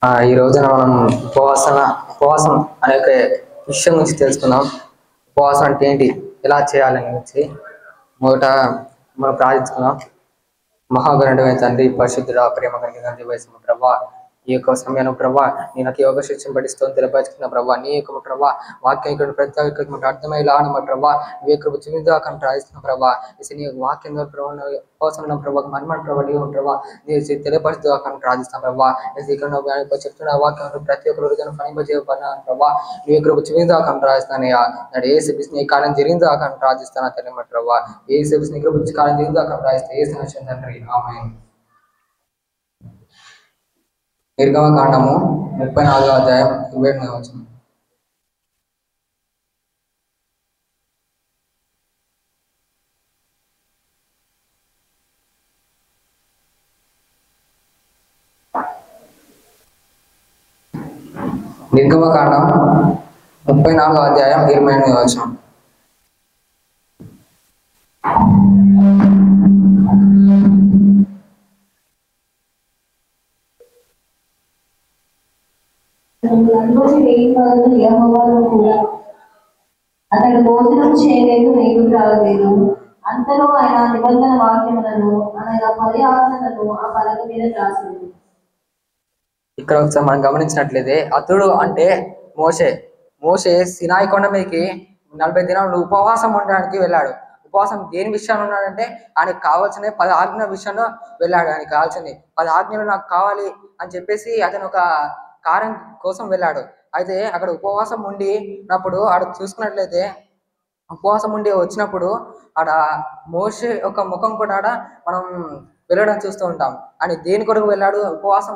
ఈ రోజున మనం ఉపవాసం అనే ఒక విషయం గురించి తెలుసుకుందాం. ఉపవాసం అంటే ఏంటి, ఎలా చేయాలని గురించి మొదట మనం ప్రార్థించుకుందాం. మహాగణుడైన తండ్రి, పరిశుద్ధుడా, ప్రేమ కలిగిన దేవైన ప్రభా, ఈ యొక్క సమయంలో ప్రభా నీ నాకు యోగ శిక్షణ పడిస్తూ తెలియపరుచుకున్న ప్రభా, నీ యొక్క ప్రభా వాక్యం ఇక్కడ ప్రతి ఒక్కరికి అర్థమయ్యేలా మా ప్రభా నీ యొక్క జీవితాకం ప్రార్థిస్తున్న ప్రభా, నీ వాక్యం ప్రభావం ప్రభావ మనమని ప్రభా నీ ప్రభా నీ తెలియపరుస్తూ ప్రార్థిస్తాం ప్రభా. ఇక్కడ చెప్తున్న వాక్యం ప్రతి ఒక్కరు ఫలింపజేయబడిన ప్రభా నీ యొక్క జీవితాకం ప్రార్థిస్తానయ్యా. నాడు ఏ సిబిస్ నీ కాలం జరిగిందో అక్కడ ప్రార్థిస్తాను తెలియమ ప్రభా, ఏ సిబిస్ నీ కాలం జరిగిందో అక్కడ ప్రార్థిస్తే ఏ సమస్య తండ్రి. ఆమేన్. నిర్గమకాండము 34వ అధ్యాయం 28వ వచనం. నిర్గమకాండం 34వ అధ్యాయం 28వ వచనం. అతడు భోజనం చేయలేదు, నీరు త్రాగలేదు. అంతలో ఆయన నిబంధన వాక్యములను అనగా 10 ఆజ్ఞలను ఆ పలక మీద రాసింది. ఇక్కడ ఒకసారి మనం గమనించినట్లయితే అతడు అంటే మోషే సినాయి కొండ మీదకి 40 దినాలు ఉపవాసం ఉండడానికి వెళ్ళాడు. ఉపవాసం దేని విషయంలో ఉన్నాడంటే ఆయనకు కావాల్సిన 10 ఆజ్ఞల విషయంలో వెళ్ళాడు. ఆయనకు కావాల్సింది 10 ఆజ్ఞలు నాకు కావాలి అని చెప్పేసి అతను ఒక కార్యం కోసం వెళ్ళాడు. అయితే అక్కడ ఉపవాసం ఉండినప్పుడు ఆడ చూసుకున్నట్లయితే ఉపవాసం ఉండి వచ్చినప్పుడు ఆడ మోషే ఒక ముఖం కూడా ఆడ మనం వెళ్ళడం చూస్తూ ఉంటాం. అని దేని కొరకు వెళ్ళాడు, ఉపవాసం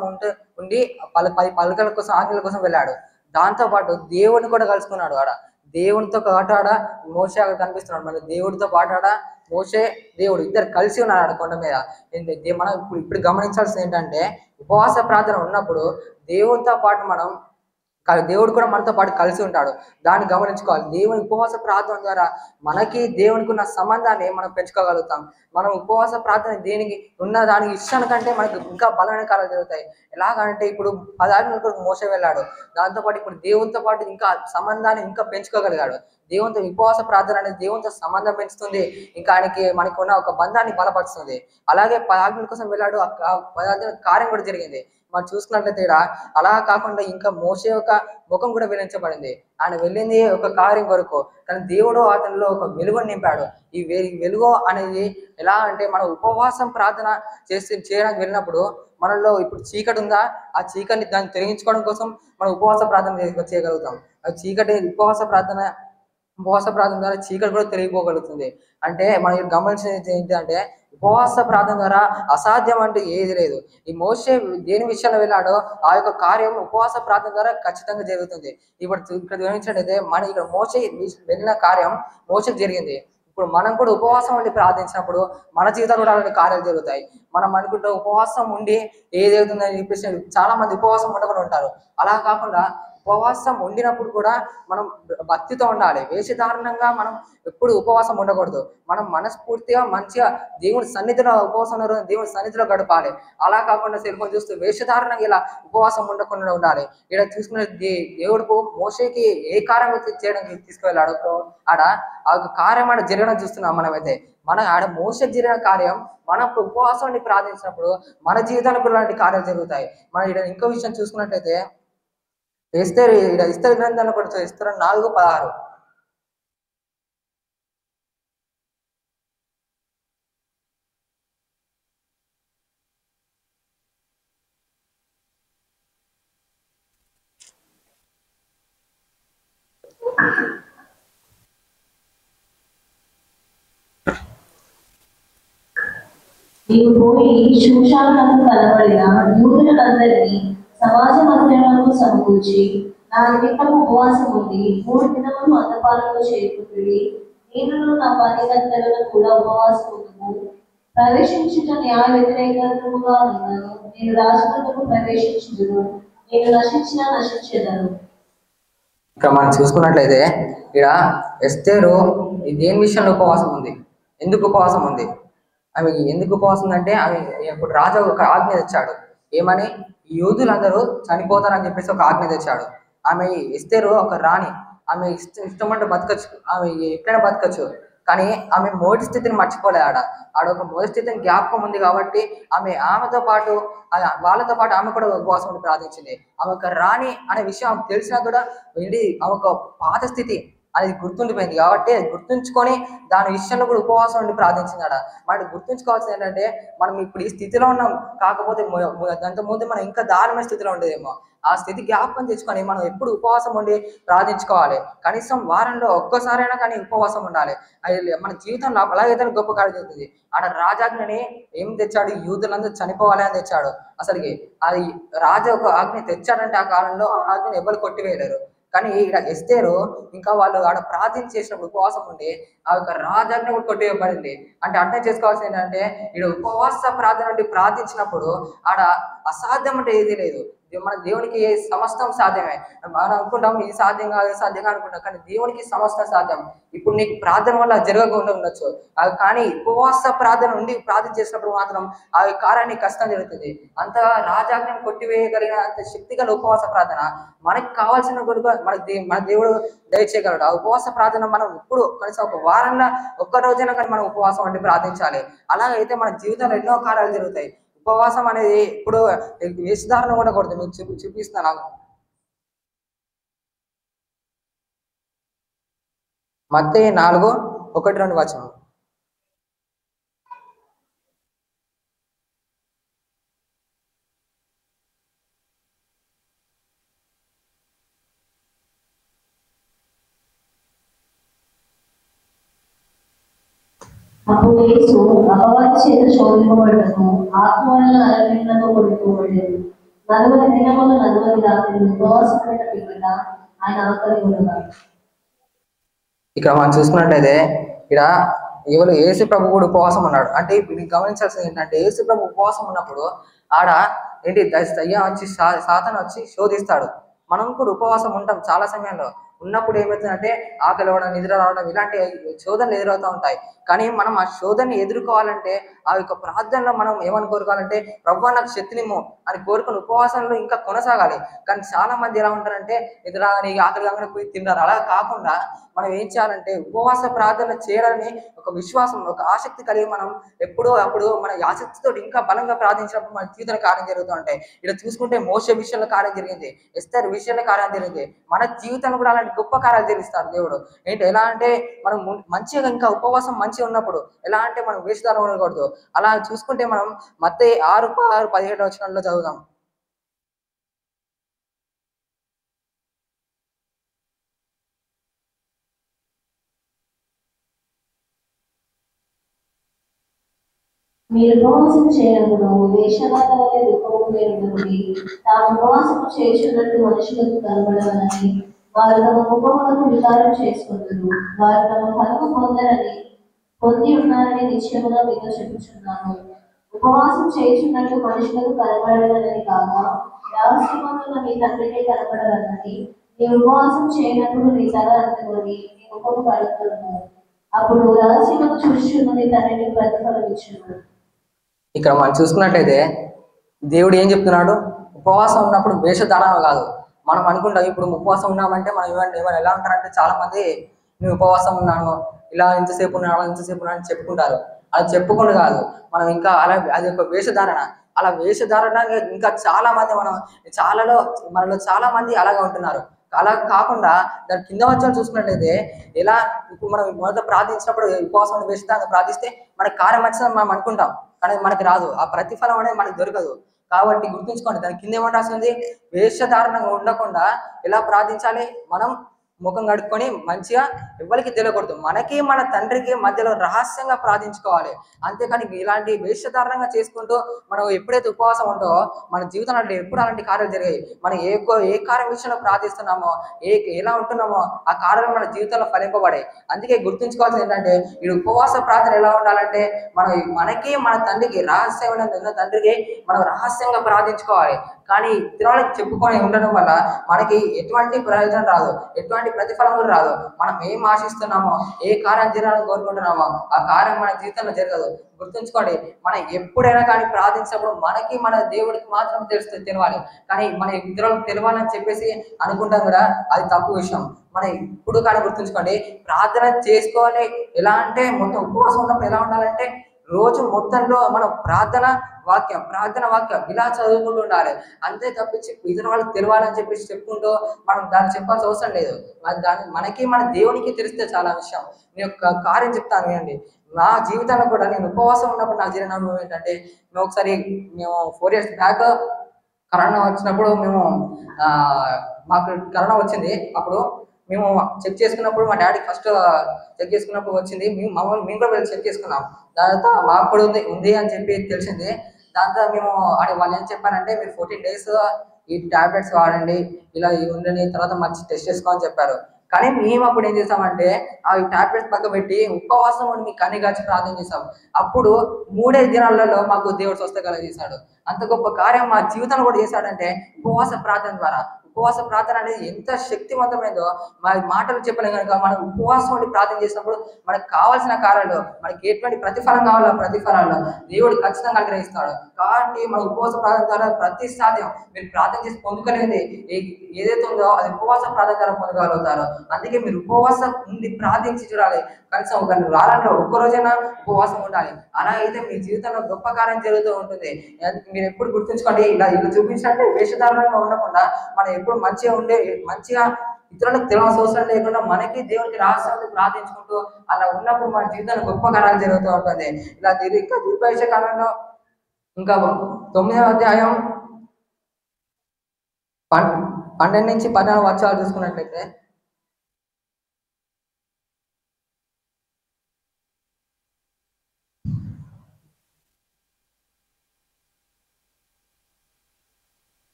ఉండి 10 పలకల కోసం ఆజ్ఞల కోసం వెళ్ళాడు. దాంతో పాటు దేవుడిని కూడా కలుసుకున్నాడు. ఆడ దేవునితో ఆటాడ మోషే అక్కడ కనిపిస్తున్నాడు. మరి దేవుడితో పాటాడ మోషే దేవుడు ఇద్దరు కలిసి ఉన్నాడు ఆడ కొండ మీద. మనం ఇప్పుడు గమనించాల్సింది ఏంటంటే ఉపవాస ప్రార్థన ఉన్నప్పుడు దేవునితో పాటు దేవుడు కూడా మనతో పాటు కలిసి ఉంటాడు. దాన్ని గమనించుకోవాలి. దేవుని ఉపవాస ప్రార్థన ద్వారా మనకి దేవునికి ఉన్న సంబంధాన్ని మనం పెంచుకోగలుగుతాం. మనం ఉపవాస ప్రార్థన దేనికి ఉన్న దానికి ఇష్టానికంటే మనకు ఇంకా బలమైన కార్యాలు జరుగుతాయి. ఎలాగంటే ఇప్పుడు 10 ఆజ్ఞలకు మోసే వెళ్ళాడు. దాంతోపాటు ఇప్పుడు దేవునితో పాటు ఇంకా సంబంధాన్ని ఇంకా పెంచుకోగలిగాడు. దేవునితో ఉపవాస ప్రార్థన అనేది దేవునితో సంబంధం పెంచుతుంది, ఇంకా మనకి ఉన్న ఒక బంధాన్ని బలపరుస్తుంది. అలాగే 10 ఆజ్ఞల కోసం వెళ్ళాడు, ఆ 10 ఆజ్ఞల కార్యం కూడా జరిగింది. మనం చూసుకున్నట్లయితే అలా కాకుండా ఇంకా మోషే యొక్క ముఖం కూడా వెలించబడింది. ఆయన వెళ్ళింది ఒక కార్యం కొరకు, కానీ దేవుడు అతనిలో ఒక వెలుగుని నింపాడు. ఈ వెలుగు అనేది ఎలా అంటే మనం ఉపవాసం ప్రార్థన చేయడానికి వెళ్ళినప్పుడు మనలో ఇప్పుడు చీకటి ఉందా, ఆ చీకటిని దాన్ని తొలగించుకోవడం కోసం మనం ఉపవాస ప్రార్థన చేయగలుగుతాం. ఆ చీకటి ఉపవాస ప్రార్థన ద్వారా చీకటి కూడా తొలగిపోగలుగుతుంది. అంటే మనం గమనించేది ఏంటంటే ఉపవాస ప్రార్థన ద్వారా అసాధ్యం అంటూ ఏది లేదు. ఈ మోషే దేని విషయంలో వెళ్ళాడో ఆ యొక్క కార్యం ఉపవాస ప్రార్థన ద్వారా ఖచ్చితంగా జరుగుతుంది. ఇక్కడ గమనించినట్లయితే మన ఇక్కడ మోషే వెళ్ళిన కార్యం మోషకు జరిగింది. ఇప్పుడు మనం కూడా ఉపవాసం ఉండి ప్రార్థించినప్పుడు మన జీవితంలో కూడా అలాంటి కార్యాలు జరుగుతాయి. మనం అనుకుంటే ఉపవాసం ఉండి ఏదవుతుందని చెప్పేసి చాలా మంది ఉపవాసం ఉండకుండా ఉంటారు. అలా కాకుండా ఉపవాసం ఉండినప్పుడు కూడా మనం భక్తితో ఉండాలి. వేషధారణంగా మనం ఎప్పుడు ఉపవాసం ఉండకూడదు. మనం మనస్ఫూర్తిగా మంచిగా దేవుడి సన్నిధిలో ఉపవాసం దేవుడి సన్నిధిలో గడపాలి. అలా కాకుండా సెల్ఫోన్ చూస్తూ వేషధారణంగా ఇలా ఉపవాసం ఉండకుండా ఉండాలి. ఇక్కడ చూసుకున్న దేవుడు మోషేకి ఏ కార్యం చేయడానికి తీసుకువెళ్ళాడు, ఆడ ఆ కార్యం ఆడ జరగడం చూస్తున్నాం. మనమైతే ఆడ మోషే జరిగిన కార్యం మనం ఉపవాసం ప్రార్థించినప్పుడు మన జీవితానికి ఇలాంటి కార్యాలు జరుగుతాయి. మనం ఇక్కడ ఇంకో విషయం చూసుకున్నట్లయితే ఎస్తేరు గ్రంథాన్ని కూడా ఎస్తేరు 4:16. నీవు పోయి శూషాలకు కనబడిన యూదులందరినీ సమాజ మందిరములకు సమకూర్చి నా నిమిత్తము ఉపవాసం ఉంది 3 దినములు అంధకారంలో చేరుకుంటుంది. నేను నా పని గంటలను కూడా ఉపవాసం ఉందుము. ప్రవేశించుట న్యాయ వ్యతిరేకముగా ఉన్నాను. నేను రాజులకు ప్రవేశించుదును. నేను నశించేదను. ఇక్కడ మనం చూసుకున్నట్లయితే ఇక్కడ ఎస్తేరు దేని విషయంలో ఉపవాసం ఉంది, ఎందుకు ఉపవాసం ఉంది, ఆమె ఎందుకు ఉపవాసం అంటే ఆమె ఇప్పుడు రాజు ఒక ఆజ్ఞ తెచ్చాడు. ఏమని, యూదులందరూ చనిపోతారని చెప్పేసి ఒక ఆజ్ఞ తెచ్చాడు. ఆమె ఎస్తేరు ఒక రాణి, ఆమె ఇష్టమంటే బతకచ్చు, ఆమె ఎక్కడైనా బతకచ్చు. కానీ ఆమె మొదటి స్థితిని మర్చిపోలే. ఆడ ఒక మొదటి స్థితిని జ్ఞాపకం ఉంది కాబట్టి ఆమెతో పాటు వాళ్ళతో పాటు ఆమె కూడా ఉపవాసం ఉండి ప్రార్థించింది. ఆమె ఒక రాణి అనే విషయం ఆమెకు తెలిసినా కూడా వెళ్ళి ఆమె ఒక పాత స్థితి అనేది గుర్తుండిపోయింది కాబట్టి అది గుర్తుంచుకొని దాని విషయంలో కూడా ఉపవాసం ఉండి ప్రార్థించిందట. మనం గుర్తుంచుకోవాల్సింది ఏంటంటే మనం ఇప్పుడు ఈ స్థితిలో ఉన్నాం, కాకపోతే దాంతో ముందు మనం ఇంకా దారుణమైన స్థితిలో ఉండేదేమో. ఆ స్థితి జ్ఞాపకం తెచ్చుకొని మనం ఎప్పుడు ఉపవాసం ఉండి ప్రార్థించుకోవాలి. కనీసం వారంలో ఒక్కసారైనా కానీ ఉపవాసం ఉండాలి. అది మన జీవితంలో అలాగైతే గొప్ప కార్యం జరుగుతుంది. ఆడ రాజాజ్ఞని ఏం తెచ్చాడు? యూదులందరూ చనిపోవాలి అని తెచ్చాడు. అసలుకి అది రాజు ఒక ఆజ్ఞ తెచ్చాడంటే ఆ కాలంలో ఆ ఆజ్ఞను ఎవరు కొట్టివేయలేరు. కానీ ఇక్కడ ఎస్తేరు ఇంకా వాళ్ళు ఆడ ప్రార్థన చేసినప్పుడు ఉపవాసం ఉండి ఆ యొక్క రాజాజ్ఞ కూడా కొట్టివేయబడింది. అంటే అర్థం చేసుకోవాల్సింది ఏంటంటే ఇక్కడ ఉపవాస ప్రార్థన నుండి ప్రార్థించినప్పుడు ఆడ అసాధ్యం అంటే ఏది లేదు. మన దేవునికి సమస్తం సాధ్యమే. మనం అనుకుంటాం ఇది సాధ్యం కాదు సాధ్యం కాదు అనుకుంటాం, కానీ దేవునికి సమస్తం సాధ్యం. ఇప్పుడు నీకు ప్రార్థన వల్ల జరగకుండా ఉండొచ్చు, కానీ ఉపవాస ప్రార్థన నుండి ప్రార్థన చేసినప్పుడు మాత్రం ఆ కార్యాన్ని కష్టం జరుగుతుంది. అంత రాజాజ్ఞను కొట్టివేయగలిగిన అంత శక్తి గల ఉపవాస ప్రార్థన మనకి కావాల్సిన కొడుకు మన దేవుడు దయచేయగలడు. ఆ ఉపవాస ప్రార్థన మనం ఇప్పుడు కనీసం ఒక వారంలో ఒక్క రోజైనా కానీ మనం ఉపవాసం అంటే ప్రార్థించాలి. అలాగైతే మన జీవితంలో ఎన్నో కార్యాలు జరుగుతాయి. ఉపవాసం అనేది ఇప్పుడు వేషధారణ కూడా కొడుతుంది. మీకు చూపిస్తాను. మత్తయి 4:1-2 అప్పుడు యేసు అపవాది చేత శోధింపబడ్డను, ఆత్మ వలన అలవిండ్లతో కొడుకోబడ్డను. 40 దినములు 40 రాత్రులు ఉపవాసం పెట్ట పిమ్మట ఆయన ఆకలి కొనగా. ఇక్కడ మనం చూసుకున్నట్లయితే ఇక్కడ యేసు ప్రభు కూడా ఉపవాసం ఉన్నాడు. అంటే ఇప్పుడు గమనించాల్సింది ఏంటంటే యేసు ప్రభు ఉపవాసం ఉన్నప్పుడు ఆడ ఏంటి దయ్యం వచ్చి సాతాను వచ్చి శోధిస్తాడు. మనం కూడా ఉపవాసం ఉంటాం చాలా సమయంలో. ఉన్నప్పుడు ఏమవుతుందంటే ఆకలి అవ్వడం, నిద్ర రావడం ఇలాంటి శోధనలు ఎదురవుతూ ఉంటాయి. కానీ మనం ఆ శోధనని ఎదుర్కోవాలంటే ఆ యొక్క ప్రార్థనలో మనం ఏమని కోరుకోవాలంటే ప్రభువా నాకు శక్తినిమ్ము అని కోరుకుని ఉపవాసంలో ఇంకా కొనసాగాలి. కానీ చాలా మంది ఎలా ఉంటారంటే నిద్ర నీ ఆకలి కాగానే పోయి తిన్నారు. అలా కాకుండా మనం ఏం చేయాలంటే ఉపవాస ప్రార్థన చేయడాన్ని ఒక విశ్వాసం, ఒక ఆసక్తి కలిగి మనం ఎప్పుడో అప్పుడు మన ఆసక్తితో ఇంకా బలంగా ప్రార్థించినప్పుడు మన జీవితంలో కార్యం జరుగుతూ ఉంటాయి. ఇక్కడ చూసుకుంటే మోషే విషయంలో కార్యం జరిగింది, ఎస్తేరు విషయంలో కార్యం జరిగింది. మన జీవితంలో కూడా అలాంటి గొప్ప కార్యాలు జరిగిస్తారు దేవుడు. ఏంటి ఎలా అంటే మనం మంచిగా ఇంకా ఉపవాసం మంచిగా ఉన్నప్పుడు ఎలా అంటే మనం వేషధారణ ఉండకూడదు. అలా చూసుకుంటే మనం మత్తయి 6:17 చదువుదాం. మీరు ఉపవాసం చేయనప్పుడు వేషధారణ వలె దుఃఖము లేనుండి తాము ఉపవాసము చేస్తున్నట్టు మనుషులకు కనబడవలని వారు తమ ముఖములను వికారం చేసుకుంటారు. వారు తమ ఫలము పొంది ఉన్నారని నిశ్చయముగా మీతో చెప్పుచున్నాను. ఉపవాసం చేస్తున్నట్టు మనుషులకు కనబడవలని కాక రహస్యమందున మీ తండ్రికే కనబడవలని. నీ ఉపవాసం చేయనప్పుడు నీ తల అంటుకొని నీ ముఖము కడుగుతున్నాను. అప్పుడు రహస్యమును చూస్తున్నది తండ్రిని ప్రతిఫలం ఇచ్చును. ఇక్కడ మనం చూసుకున్నట్లయితే దేవుడు ఏం చెప్తున్నాడు? ఉపవాసం ఉన్నప్పుడు వేషధారణ కాదు. మనం అనుకుంటాం ఇప్పుడు ఉపవాసం ఉన్నామంటే మనం ఏమైనా ఎలా ఉంటారంటే చాలా మంది నేను ఉపవాసం ఉన్నాను, ఇలా ఇంతసేపు ఉన్నాను అని చెప్పుకుంటారు. అది చెప్పుకుండా కాదు, మనం ఇంకా అలా అది ఒక వేషధారణ. అలా వేషధారణ ఇంకా చాలా మంది మనలో చాలా మంది అలాగే ఉంటున్నారు. అలా కాకుండా దాని కింద వచ్చాలు చూసుకున్నట్లయితే ఎలా ఇప్పుడు మనం మొదట ప్రార్థించినప్పుడు ఉపవాసం వేషధారణ ప్రార్థిస్తే మనకి కార్యం వచ్చిందని మనం అనుకుంటాం, కానీ మనకి రాదు. ఆ ప్రతిఫలం అనేది మనకు దొరకదు. కాబట్టి గుర్తుంచుకోండి, దాని కింద ఏమంటాల్సింది వేషధారణంగా ఉండకుండా ఎలా ప్రార్థించాలి? మనం ముఖం కడుక్కొని మంచిగా ఎవరికి తెలియకూడదు, మనకి మన తండ్రికి మధ్యలో రహస్యంగా ప్రార్థించుకోవాలి. అంతేకాని ఇలాంటి వేషధారణంగా చేసుకుంటూ మనం ఎప్పుడైతే ఉపవాసం ఉంటో మన జీవితంలో ఎప్పుడు అలాంటి కార్యాలు జరిగాయి. మనం ఏ కార్యం విషయంలో ప్రార్థిస్తున్నామో ఎలా ఉంటున్నామో ఆ కార్యాలు మన జీవితంలో ఫలింపబడాయి. అందుకే గుర్తుంచుకోవాల్సింది ఏంటంటే ఈ ఉపవాస ప్రార్థన ఎలా ఉండాలంటే మనకి మన తండ్రికి రహస్యమైన తండ్రికి మనం రహస్యంగా ప్రార్థించుకోవాలి. కానీ ఇతరులకు చెప్పుకొని ఉండడం వల్ల మనకి ఎటువంటి ప్రయోజనం రాదు, ఎటువంటి ప్రతిఫలం కూడా రాదు. మనం ఏం ఆశిస్తున్నామో, ఏ కార్యం జరగాలని కోరుకుంటున్నామో ఆ కార్యం మన జీవితంలో జరగదు. గుర్తుంచుకోండి, మనం ఎప్పుడైనా కానీ ప్రార్థించినప్పుడు మనకి మన దేవుడికి మాత్రం తెలవాలి. కానీ మన ఇతరులకు తెలవాలని చెప్పేసి అనుకుంటాం కదా, అది తప్పు విషయం. మనం ఇప్పుడు కానీ గుర్తుంచుకోండి, ప్రార్థన చేసుకోవాలి. ఎలా అంటే మొత్తం ఉపవాసం ఉన్నప్పుడు ఎలా ఉండాలంటే రోజు మొత్తంలో మనం ప్రార్థన వాక్యం ఇలా చదువుకుంటూ ఉండాలి. అంతే తప్పించి ఇతర వాళ్ళకి తెలవాలని చెప్పేసి చెప్పుకుంటూ మనం దాన్ని చెప్పాల్సిన అవసరం లేదు. మనకి మన దేవునికి తెలిస్తే చాలా విషయం. నేను ఒక కార్యం చెప్తాను వినండి. నా జీవితంలో కూడా నేను ఉపవాసం ఉన్నప్పుడు నాకు జరిగిన అనుభవం ఏంటంటే, మేము 4 years బ్యాక్ కరోనా వచ్చినప్పుడు మాకు కరోనా వచ్చింది. అప్పుడు మేము చెక్ చేసుకున్నప్పుడు మా డాడీ ఫస్ట్ చెక్ చేసుకున్నప్పుడు వచ్చింది. మేము కూడా వెళ్ళి చెక్ చేసుకున్నాం. దాని తర్వాత మాకు కూడా ఉంది అని చెప్పి తెలిసింది. దాంతో వాళ్ళు ఏం చెప్పారంటే, మీరు 14 days ఈ టాబ్లెట్స్ వాడండి, ఇలా ఉండండి, తర్వాత మంచి టెస్ట్ చేసుకోమని చెప్పారు. కానీ మేము అప్పుడు ఏం చేసామంటే, ఆ టాబ్లెట్స్ పక్క పెట్టి ఉపవాసం ఉండి మీకు కన్ని కాచి ప్రార్థన చేసాం. అప్పుడు 3 దినాలలో మాకు దేవుడు స్వస్థత చేశాడు. అంత గొప్ప కార్యం మా జీవితంలో కూడా చేశాడంటే ఉపవాస ప్రార్థన ద్వారా. ఉపవాస ప్రార్థన అనేది ఎంత శక్తివంతమైందో మన మాటలు చెప్పలేం కనుక, మనం ఉపవాసం ఉండి ప్రార్థన చేసినప్పుడు మనకు కావాల్సిన కార్యాలు, మనకి ఎటువంటి ప్రతిఫలం కావాలో ప్రతిఫలాలు దేవుడు ఖచ్చితంగా అనుగ్రహిస్తాడు. కాబట్టి మన ఉపవాస ప్రార్థన ద్వారా ప్రతి సాధ్యం మీరు ప్రార్థన చేసి పొందుకోలేనిది ఏదైతే ఉందో అది ఉపవాస ప్రార్థన ద్వారా పొందగలుగుతారు. అందుకే మీరు ఉపవాసం ఉండి ప్రార్థించి చూడాలి. కనీసం ఒక వారంలో ఒక్కరోజైనా ఉపవాసం ఉండాలి. అలా అయితే మీ జీవితంలో గొప్ప కార్యం జరుగుతూ ఉంటుంది. మీరు ఎప్పుడు గుర్తుంచుకోండి, ఇలా చూపించినట్టే వేషధారణంగా ఉండకుండా మనం ఎప్పుడు మంచిగా ఇతరులకు తెలియాల్సిన అవసరం లేకుండా మనకి దేవునికి రహస్యాన్ని ప్రార్థించుకుంటూ అలా ఉన్నప్పుడు మన జీవితంలో గొప్ప కార్యాలు జరుగుతూ ఉంటుంది. ఇలా ఇంకా దీర్ఘాయుష కాలంలో ఇంకా 9వ అధ్యాయం 12 నుంచి 14 వచనాలు చూసుకున్నట్లయితే,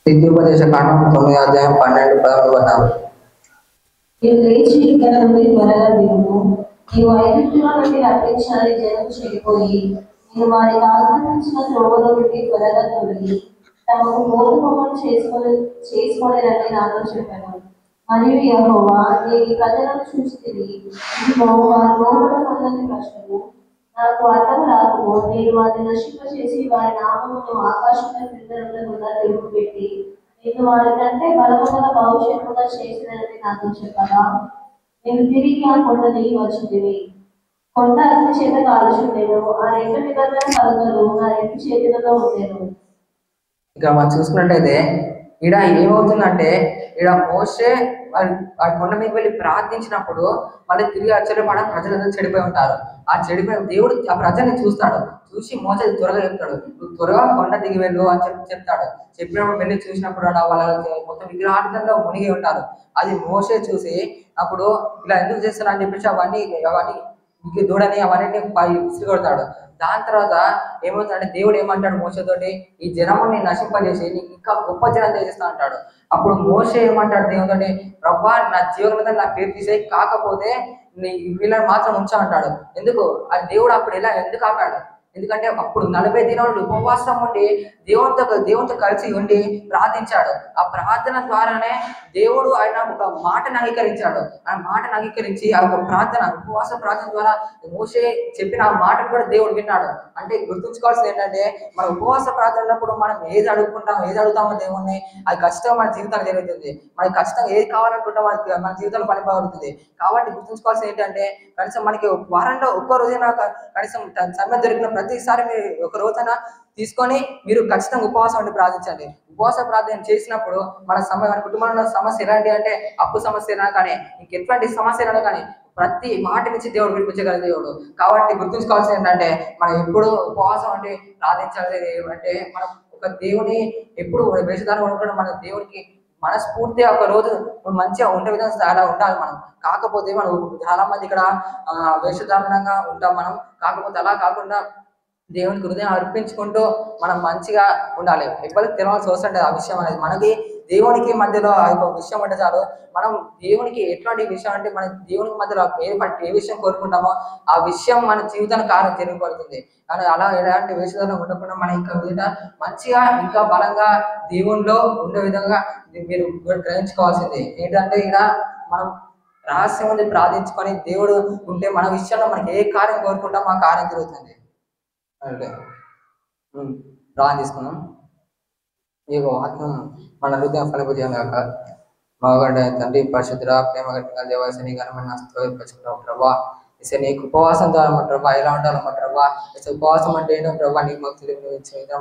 ద్వితీయోపదేశ కాండం 9వ అధ్యాయం 12, 13 వచనాలు. నీవు లేచి ఇక్కడ నుండి త్వరగా దిగుము. నీవు ఐగుప్తులో నుండి రప్పించాలని జనం చెడిపోయి నేను వారికి ఆజ్ఞాపించిన త్రోవలో నుండి త్వరగా తొలగి తమకు మోత బొమ్మలు చేసుకోలేరని నాతో చెప్పాను. మరియు యెహోవా, నేను ఈ ప్రజలను చూస్తుంది, వారు లోపల పొందని కష్టము నాకు అడ్డం రాకుము. నేను వారిని నశింపచేసి వారి నామమును ఆకాశంలో క్రింద తెలుపుపెట్టి నేను వారి కంటే బలముగల భవిష్యత్తుగా చేసినని నాతో చెప్పగా, నేను తిరిగి ఆ కొండ దిగి వచ్చింది. కొండ అగ్ని చేత కాల్చుండేను. ఆ 2 నిబంధన పలకలు నా 2 చేతులలో ఉండేను. ఇక్కడ మనం చూసుకున్నట్టయితే ఈడ ఏమవుతుందంటే, ఈడ మోషే వాడి కొండ మీద వెళ్ళి ప్రార్థించినప్పుడు మళ్ళీ తిరిగి ఆశ్చర్యపడ ప్రజలందరూ చెడిపోయి ఉంటారు. ఆ చెడిపోయిన దేవుడు ఆ ప్రజల్ని చూస్తాడు. చూసి మోసే త్వరగా చెప్తాడు, నువ్వు త్వరగా కొండ దిగి వెళ్ళు అని చెప్తాడు. చెప్పినప్పుడు వెళ్ళి చూసినప్పుడు వాళ్ళ మొత్తం విగ్రహార్థంలో మునిగి ఉంటారు. అది మోసే చూసి అప్పుడు ఇలా ఎందుకు చేస్తున్నా అని చెప్పేసి అవన్నీ దూడని అవన్నీ విసిరికొడతాడు. దాని తర్వాత ఏమవుతుందంటే, దేవుడు ఏమంటాడు మోసతోటి, ఈ జనముని నశింపజేసి నీకు ఇంకా గొప్ప జనం చేస్తా అంటాడు. అప్పుడు మోసే ఏమంటాడు దేవుడితోటి, ప్రభా నా జీవన నా పేరు తీసేయి, కాకపోతే వీళ్ళని మాత్రం ఉంచా అంటాడు. ఎందుకు అది దేవుడు అప్పుడు ఎందుకు ఆపాడు? ఎందుకంటే అప్పుడు 40 దినాలు ఉపవాసం ఉండి దేవునితో కలిసి ఉండి ప్రార్థించాడు. ఆ ప్రార్థన ద్వారానే దేవుడు ఆయన ఒక మాటను అంగీకరించాడు. ఆ మాటను అంగీకరించి ఆ ఒక ఉపవాస ప్రార్థన ద్వారా మోషే చెప్పిన ఆ మాటను కూడా దేవుడు విన్నాడు. అంటే గుర్తుంచుకోవాల్సింది ఏంటంటే, మన ఉపవాస ప్రార్థనప్పుడు మనం ఏది అడుగుతామో దేవుణ్ణి, అది ఖచ్చితంగా మన జీవితంలో జరుగుతుంది. మనకి ఖచ్చితంగా ఏది కావాలనుకుంటామో అది మన జీవితంలో పనిపడుతుంది. కాబట్టి గుర్తుంచుకోవాల్సింది ఏంటంటే, కనీసం మనకి వారంలో ఒక్క రోజైనా కనీసం సమయం దొరికిన ప్రతిసారి మీరు ఒక రోజైనా తీసుకొని మీరు ఖచ్చితంగా ఉపవాసం ఉండి ప్రార్థించండి. ఉపవాస ప్రార్థన చేసినప్పుడు మన కుటుంబంలో సమస్య ఎలాంటి అంటే, అప్పు సమస్య అయినా కానీ ఇంకెటువంటి సమస్య అయినా కానీ ప్రతి మాట నుంచి దేవుడు విడిపించగల దేవుడు. కాబట్టి గుర్తుంచుకోవాల్సింది ఏంటంటే, మనం ఎప్పుడు ఉపవాసం అంటే ప్రార్థించాలి అంటే, మనం ఒక దేవుని ఎప్పుడు వేషధారణ ఉండడం, మన దేవునికి మనస్ఫూర్తిగా ఒక రోజు మంచిగా ఉండే విధంగా అలా ఉండాలి మనం. కాకపోతే మనం చాలా మంది ఇక్కడ వేషధారణంగా ఉంటాం మనం. కాకపోతే అలా కాకుండా దేవునికి హృదయం అర్పించుకుంటూ మనం మంచిగా ఉండాలి. ఎవరికి తెలవాల్సిన అవసరం లేదు ఆ విషయం అనేది. మనకి దేవునికి మధ్యలో ఆ యొక్క విషయం అంటే చాలు. మనం దేవునికి ఎట్లాంటి విషయం అంటే మన దేవునికి మధ్యలో ఏ విషయం కోరుకుంటామో ఆ విషయం మన జీవితానికి కార్యం జరిగిపడుతుంది. కానీ అలా ఎలాంటి వేషధారణ ఉండకుండా మన ఇంకా మీద మంచిగా ఇంకా బలంగా దేవునిలో ఉండే విధంగా మీరు గ్రహించుకోవాల్సింది ఏంటంటే ఇక్కడ మనం రహస్యం ఉంది ప్రార్థించుకొని దేవుడు ఉంటే మన విషయంలో మనకి ఏ కార్యం కోరుకుంటామో ఆ కార్యం జరుగుతుంది. అంటే ప్రార్థన తీసుకున్నాం. ఈ వాక్యం మన హృదయం ఫలింపజేయం కాక మగండ తండ్రి పరిశుద్ధ ప్రేమ గట్టిగా దేవాసని ఘనమైన స్తోత్రపరుచుకుంటాం ప్రభా. ఇసే నీకు ఉపవాసం ద్వారా ప్రభా ఎలా ఉండాలమ్మా ప్రభా. ఇసే ఉపవాసం అంటే ఏంటో ప్రభా నీకు మాకు తెలియజేయడం